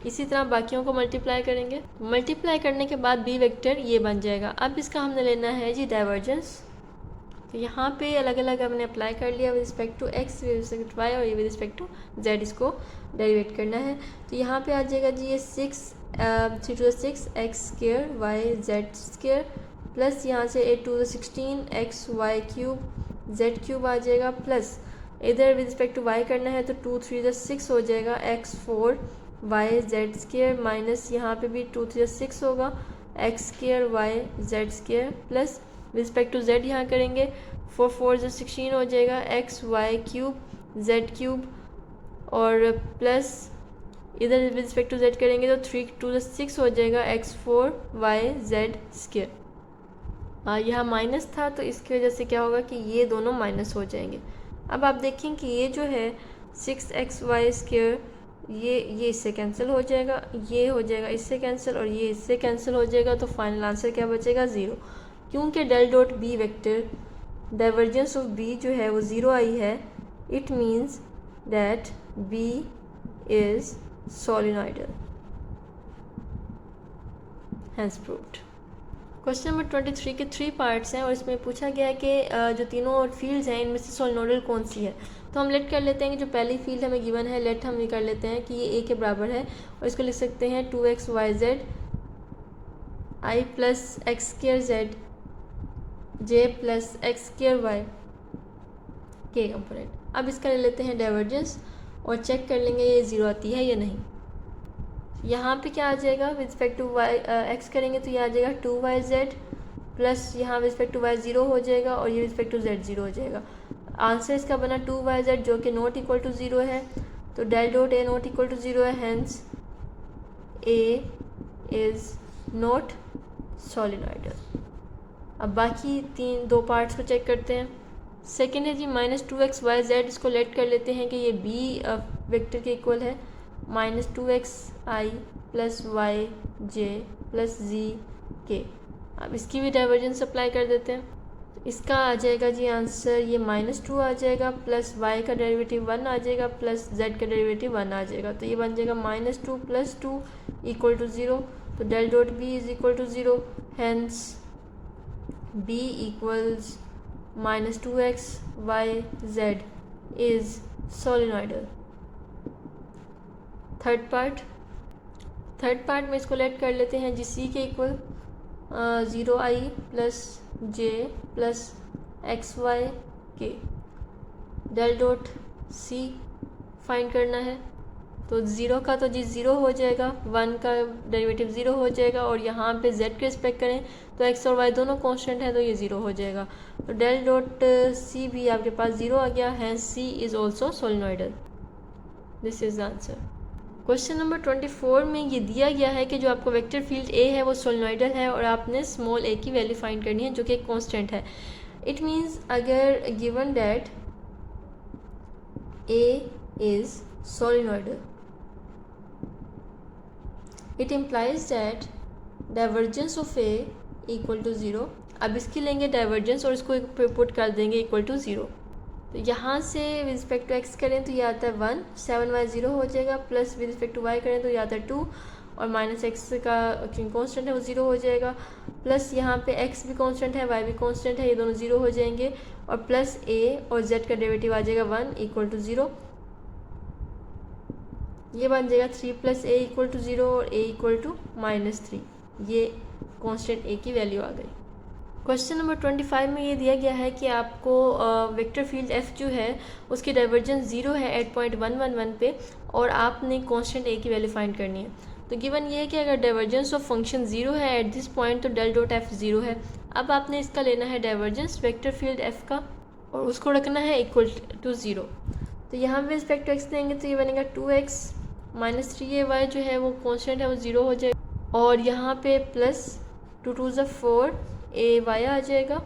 इसी तरह बाकियों को मल्टीप्लाई करेंगे, मल्टीप्लाई करने के बाद बी वेक्टर ये बन जाएगा। अब इसका हमने लेना है जी डाइवर्जेंस। तो यहाँ पे अलग अलग हमने अप्लाई कर लिया with respect to x, with respect to y और ये विद रिस्पेक्ट टू जेड, इसको डेरिवेट करना है। तो यहाँ पे आ जाएगा जी ये 3 × 6 x² yz² प्लस यहाँ से 8 × 16 xy³ z³ आ जाएगा, प्लस इधर विद रिस्पेक्ट टू वाई करना है तो 2 × 3 = 6 हो जाएगा x4 yz² माइनस यहाँ पे भी 2 × 3 = 6 होगा x² yz² plus with respect to z यहाँ करेंगे 4 × 4 = 16 हो जाएगा xy³ z³ और प्लस इधर विद रिस्पेक्ट टू z करेंगे तो 3 × 2 = 6 हो जाएगा x4 yz²। यहाँ माइनस था तो इसकी वजह से क्या होगा कि ये दोनों माइनस हो जाएंगे। अब आप देखें कि ये जो है 6xy² ये इससे कैंसिल हो जाएगा, ये हो जाएगा इससे कैंसिल और ये इससे कैंसिल हो जाएगा। तो फाइनल आंसर क्या बचेगा? 0। क्योंकि del dot b vector divergence of b जो है वो 0 आई है, it means that b is solenoidal, hence proved. Question number 23 के 3 पार्ट्स हैं और इसमें पूछा गया है कि जो तीनों फील्ड्स हैं इनमें से सोलिनॉइडल कौन सी है। तो हम लेट कर लेते हैं कि जो पहली फील्ड हमें गिवन है, लेट हम ये कर लेते हैं कि ये ए के बराबर है और इसको लिख सकते हैं 2xyz i plus x square z j plus x square y के कंपोनेंट। अब इसका ले लेते हैं डाइवर्जेंस और चेक कर लेंगे ये 0 आती है या नहीं। यहाँ पे क्या आ जाएगा, with respect to y x करेंगे तो ये आ जाएगा 2yz प्लस यहाँ विद रिस्पेक्ट टू वाई 0 हो जाएगा और ये विद रिस्पेक्ट टू z 0 हो जाएगा। आंसर इसका बना 2yz जो कि नॉट इक्वल टू 0 है, तो del dot a not equal to 0 है, hence a is not solenoidal. अब बाकी 2 पार्ट्स को चेक करते हैं। सेकेंड है जी -2xyz, इसको लेट कर लेते हैं कि ये बी वेक्टर के इक्वल है, -2xi प्लस वाई जे प्लस जी के। अब इसकी भी डाइवर्जेंस अप्लाई कर देते हैं। तो इसका आ जाएगा जी आंसर, ये -2 आ जाएगा प्लस y का डेरिवेटिव 1 आ जाएगा प्लस z का डेरिवेटिव 1 आ जाएगा। तो ये बन जाएगा -2 प्लस 2 इक्वल टू 0। तो del dot B is equal to 0, hence b equals -2xyz is solenoidal. Third part में इसको लेट कर लेते हैं जी सी के equal 0i plus J plus X Y K. Del dot C find करना है, तो 0 का तो जी 0 हो जाएगा, 1 का डेरिवेटिव 0 हो जाएगा और यहाँ पे z के रिस्पेक्ट करें तो x और y दोनों कांस्टेंट है तो ये 0 हो जाएगा। तो डेल डॉट सी भी आपके पास 0 आ गया, hence c is also solenoidal. This is the answer. Question number 24 में ये दिया गया है कि जो आपको वेक्टर फील्ड ए है वो सोलिनॉइडल है और आपने स्मॉल ए की वैल्यू फाइंड करनी है जो कि एक कांस्टेंट है। इट मीन्स अगर given that a is solenoidal, it implies that divergence of a equal to 0। अब इसकी लेंगे डाइवर्जेंस और इसको पुट कर देंगे इक्वल टू 0। तो यहाँ से विद रिस्पेक्ट टू एक्स करें तो ये आता है 1, 7y 0 हो जाएगा, plus with respect to y करें तो ये आता है 2 और माइनस एक्स का कॉन्स्टेंट है वो 0 हो जाएगा, प्लस यहाँ पे x भी कॉन्स्टेंट है y भी कॉन्स्टेंट है, ये दोनों 0 हो जाएंगे और प्लस a और z का डेरिवेटिव आ जाएगा 1 इक्वल टू 0। ये बन जाएगा 3 प्लस a इक्वल टू 0 और a इक्वल टू -3। ये कांस्टेंट a की वैल्यू आ गई। क्वेश्चन नंबर 25 में ये दिया गया है कि आपको वेक्टर फील्ड f जो है उसकी डाइवर्जेंस 0 है एट पॉइंट 111 पे और आपने कांस्टेंट a की वैल्यू फाइंड करनी है। तो गिवन ये है कि अगर डाइवर्जेंस ऑफ फंक्शन 0 है एट दिस पॉइंट तो डेल डॉट f 0 है। अब आपने इसका लेना है डाइवर्जेंस वेक्टर फील्ड f का और उसको रखना है इक्वल टू 0। तो यहाँ पे रिस्पेक्ट टू x देंगे तो ये बनेगा 2x -3ay जो है वो कांस्टेंट है वो 0 हो जाएगा और यहाँ पे प्लस 2 2 ज़ा 4 ay आ जाएगा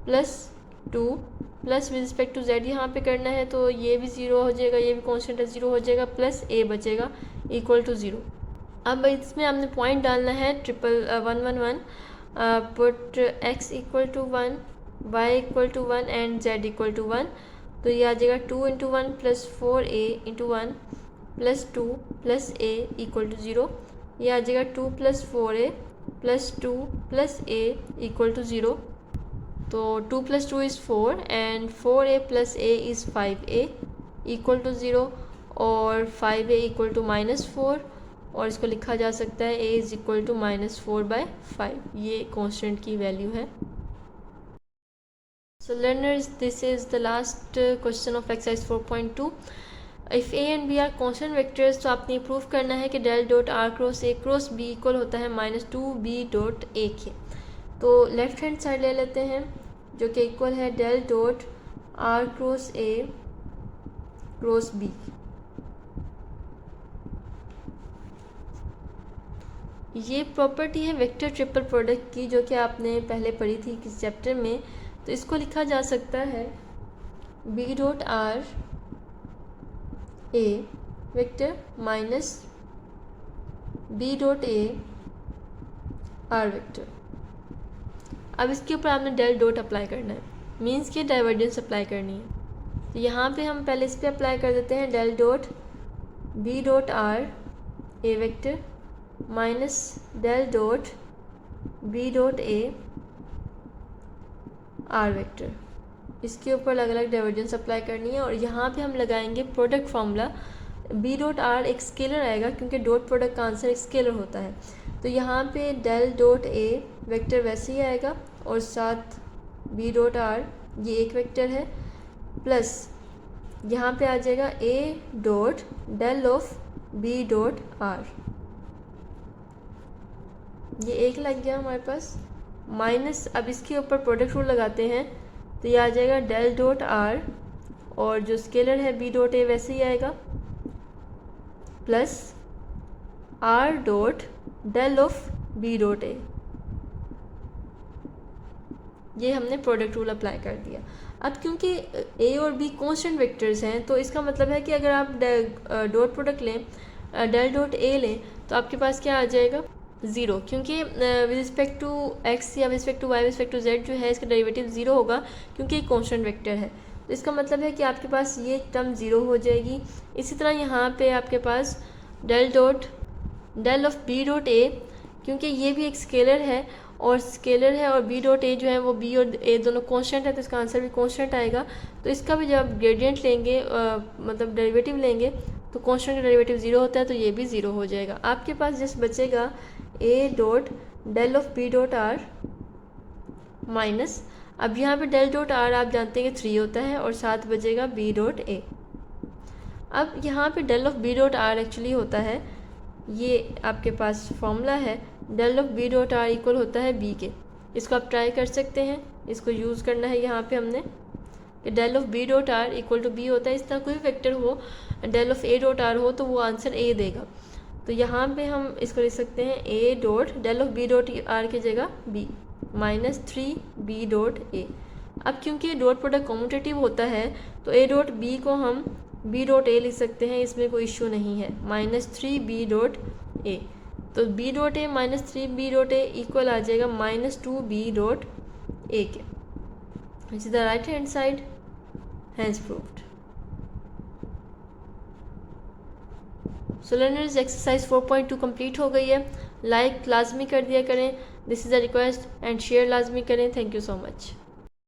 plus 2 plus with respect to z यहाँ पे करना है तो ये भी 0 हो जाएगा, ये भी कांस्टेंट है 0 हो जाएगा, प्लस a बचेगा इक्वल टू 0। अब इसमें हमने पॉइंट डालना है 111 put x equal to 1 y equal to 1 and z equal to 1। तो ये आ जाएगा 2 into 1 plus 4a into 1 plus 2 plus a equal to 0। ये आ जाएगा 2 plus 4a plus 2 plus a equal to 0। तो 2 plus 2 is 4 and 4a plus a is 5a equal to 0 और 5a इक्वल टू -4 और इसको लिखा जा सकता है a इज़ इक्वल टू -4/5। ये कांस्टेंट की वैल्यू है। So learners, this is the last question of exercise 4.2. If a and b are constant vectors तो आपने प्रूव करना है कि del dot r cross a cross b equal होता है -2b डॉट a के। तो लेफ्ट हैंड साइड ले लेते हैं जो कि इक्वल है del dot r cross a cross b। ये प्रॉपर्टी है वेक्टर ट्रिपल प्रोडक्ट की जो कि आपने पहले पढ़ी थी किस चैप्टर में। तो इसको लिखा जा सकता है b dot r a vector minus b dot a r vector. अब इसके ऊपर आपने डेल डॉट अप्लाई करना है, मीन्स कि डाइवर्जेंस अप्लाई करनी है। तो यहाँ पे हम पहले इस पर अप्लाई कर देते हैं del dot b dot r a vector minus del dot b dot a r vector. इसके ऊपर अलग अलग डाइवर्जेंस अप्लाई करनी है और यहाँ पे हम लगाएंगे product formula. B dot r एक स्केलर आएगा क्योंकि डॉट प्रोडक्ट का आंसर एक स्केलर होता है, तो यहाँ पे डेल डॉट ए वेक्टर वैसे ही आएगा और साथ बी डॉट आर ये एक वेक्टर है, प्लस यहाँ पे आ जाएगा a dot del of b dot r, ये एक लग गया हमारे पास, माइनस अब इसके ऊपर प्रोडक्ट रूल लगाते हैं तो ये आ जाएगा डेल डॉट आर और जो स्केलर है बी डॉट ए वैसे ही आएगा, plus are dot del of b dot a. ये हमने प्रोडक्ट रूल अप्लाई कर दिया। अब क्योंकि ए और बी कांस्टेंट वेक्टर्स हैं तो इसका मतलब है कि अगर आप डॉट प्रोडक्ट लें, डेल डॉट ए लें, तो आपके पास क्या आ जाएगा 0, क्योंकि विद रिस्पेक्ट टू एक्स या with respect to y with respect to z जो है इसका डेरिवेटिव 0 होगा क्योंकि एक कांस्टेंट वेक्टर है। तो इसका मतलब है कि आपके पास ये टर्म 0 हो जाएगी। इसी तरह यहाँ पे आपके पास del dot del of b dot a, क्योंकि ये भी एक स्केलर है और बी डॉट ए जो है वो बी और ए दोनों कांस्टेंट है तो इसका आंसर भी कांस्टेंट आएगा। तो इसका भी जब आप ग्रेडियंट लेंगे मतलब डेरिवेटिव लेंगे तो कांस्टेंट का डेरिवेटिव 0 होता है तो ये भी 0 हो जाएगा। आपके पास जस्ट बचेगा a dot del of b dot r minus, अब यहाँ पे डेल डॉट आर आप जानते हैं कि 3 होता है और साथ बचेगा बी डॉट ए। अब यहाँ पे del of b dot r actually होता है, ये आपके पास फॉर्मूला है, del of b dot r equal होता है बी के। इसको आप ट्राई कर सकते हैं, इसको यूज़ करना है यहाँ पे हमने कि del of b dot r equal to b होता है। इस तरह कोई वेक्टर हो del of a dot r हो तो वो आंसर ए देगा। तो यहाँ पे हम इसको लिख सकते हैं a dot del of b dot r की जगह b minus 3 b dot a. अब क्योंकि डॉट प्रोडक्ट कॉम्यूटेटिव होता है तो ए डॉट बी को हम बी डॉट ए लिख सकते हैं, इसमें कोई इश्यू नहीं है, माइनस 3 बी डॉट ए। तो b dot a minus 3 b dot a equal आ जाएगा माइनस 2 बी डॉट ए के, which is the right hand side, hence proved. So learners exercise 4.2 complete हो गई है। लाइक लाजमी कर दिया करें, this is a request, and share लाजमी करें। Thank you so much.